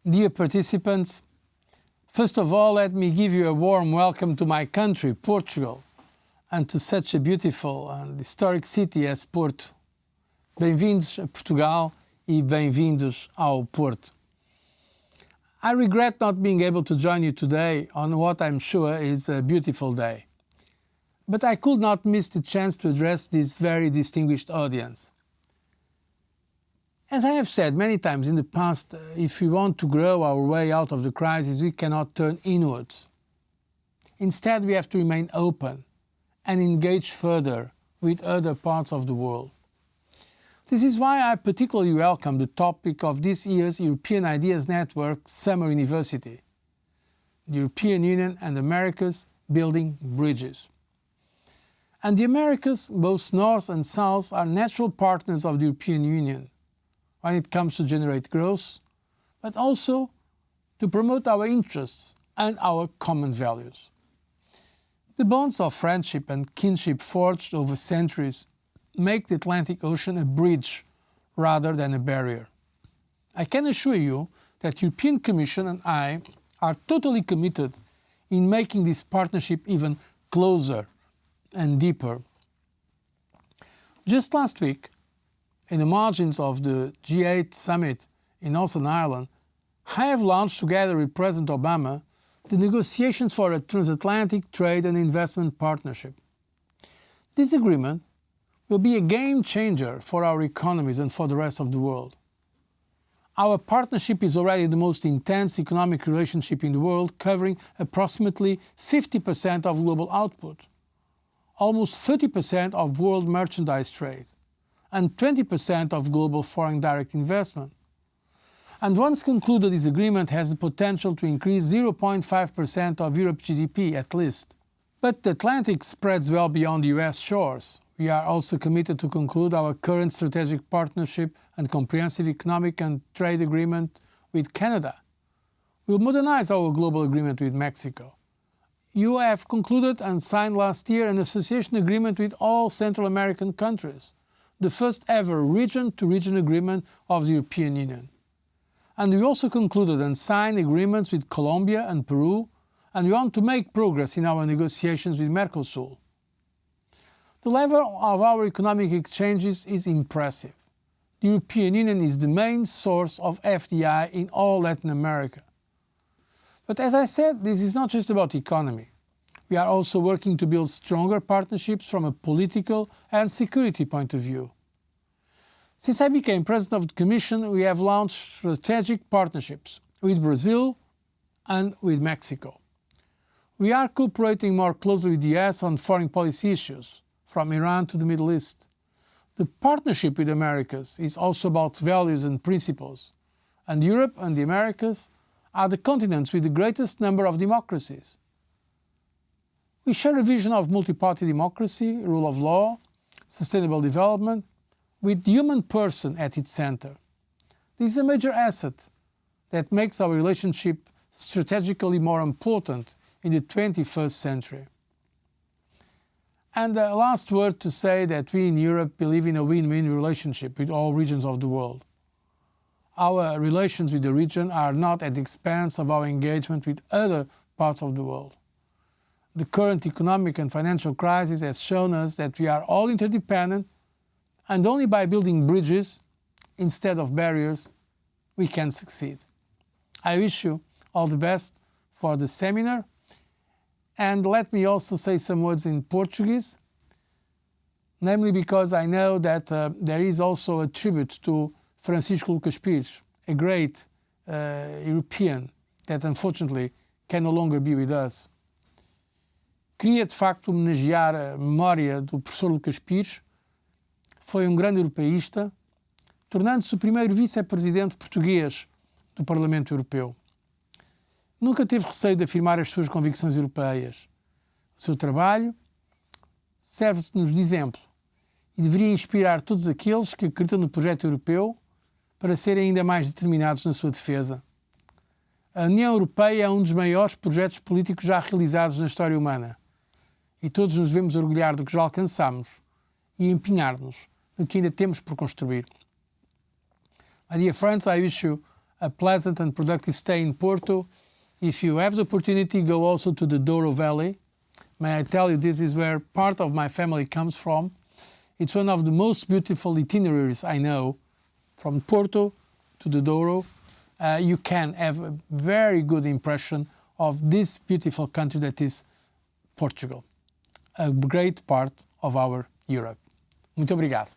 Dear participants, first of all, let me give you a warm welcome to my country, Portugal, and to such a beautiful and historic city as Porto. Bem-vindos a Portugal e bem-vindos ao Porto. I regret not being able to join you today on what I'm sure is a beautiful day. But I could not miss the chance to address this very distinguished audience. As I have said many times in the past, if we want to grow our way out of the crisis, we cannot turn inwards. Instead, we have to remain open and engage further with other parts of the world. This is why I particularly welcome the topic of this year's European Ideas Network Summer University, the European Union and Americas Building Bridges. And the Americas, both North and South, are natural partners of the European Union when it comes to generate growth, but also to promote our interests and our common values. The bonds of friendship and kinship forged over centuries make the Atlantic Ocean a bridge rather than a barrier. I can assure you that the European Commission and I are totally committed in making this partnership even closer and deeper. Just last week, in the margins of the G8 summit in Northern Ireland, I have launched together with President Obama the negotiations for a transatlantic trade and investment partnership. This agreement will be a game changer for our economies and for the rest of the world. Our partnership is already the most intense economic relationship in the world, covering approximately 50% of global output, almost 30% of world merchandise trade, and 20% of global foreign direct investment. And once concluded, this agreement has the potential to increase 0.5% of Europe's GDP at least. But the Atlantic spreads well beyond US shores. We are also committed to conclude our current strategic partnership and comprehensive economic and trade agreement with Canada. We'll modernize our global agreement with Mexico. You have concluded and signed last year an association agreement with all Central American countries, the first ever region-to-region agreement of the European Union. And we also concluded and signed agreements with Colombia and Peru, and we want to make progress in our negotiations with Mercosur. The level of our economic exchanges is impressive. The European Union is the main source of FDI in all Latin America. But as I said, this is not just about economy. We are also working to build stronger partnerships from a political and security point of view. Since I became President of the Commission, we have launched strategic partnerships with Brazil and with Mexico. We are cooperating more closely with the US on foreign policy issues, from Iran to the Middle East. The partnership with the Americas is also about values and principles, and Europe and the Americas are the continents with the greatest number of democracies. We share a vision of multi-party democracy, rule of law, sustainable development, with the human person at its center. This is a major asset that makes our relationship strategically more important in the 21st century. And the last word to say that we in Europe believe in a win-win relationship with all regions of the world. Our relations with the region are not at the expense of our engagement with other parts of the world. The current economic and financial crisis has shown us that we are all interdependent, and only by building bridges instead of barriers we can succeed. I wish you all the best for the seminar. And let me also say some words in Portuguese, namely because I know that there is also a tribute to Francisco Lucas Pires, a great European that unfortunately can no longer be with us. Queria de facto homenagear a memória do professor Lucas Pires. Foi grande europeísta, tornando-se o primeiro vice-presidente português do Parlamento Europeu. Nunca teve receio de afirmar as suas convicções europeias. O seu trabalho serve-nos de exemplo e deveria inspirar todos aqueles que acreditam no projeto europeu para serem ainda mais determinados na sua defesa. A União Europeia é um dos maiores projetos políticos já realizados na história humana e todos nos devemos orgulhar do que já alcançamos e empenhar-nos no que ainda temos por construir. My dear friends, I wish you a pleasant and productive stay in Porto. If you have the opportunity, go also to the Douro Valley. May I tell you, this is where part of my family comes from. It's one of the most beautiful itineraries I know, from Porto to the Douro. You can have a very good impression of this beautiful country that is Portugal, a great part of our Europe. Muito obrigado.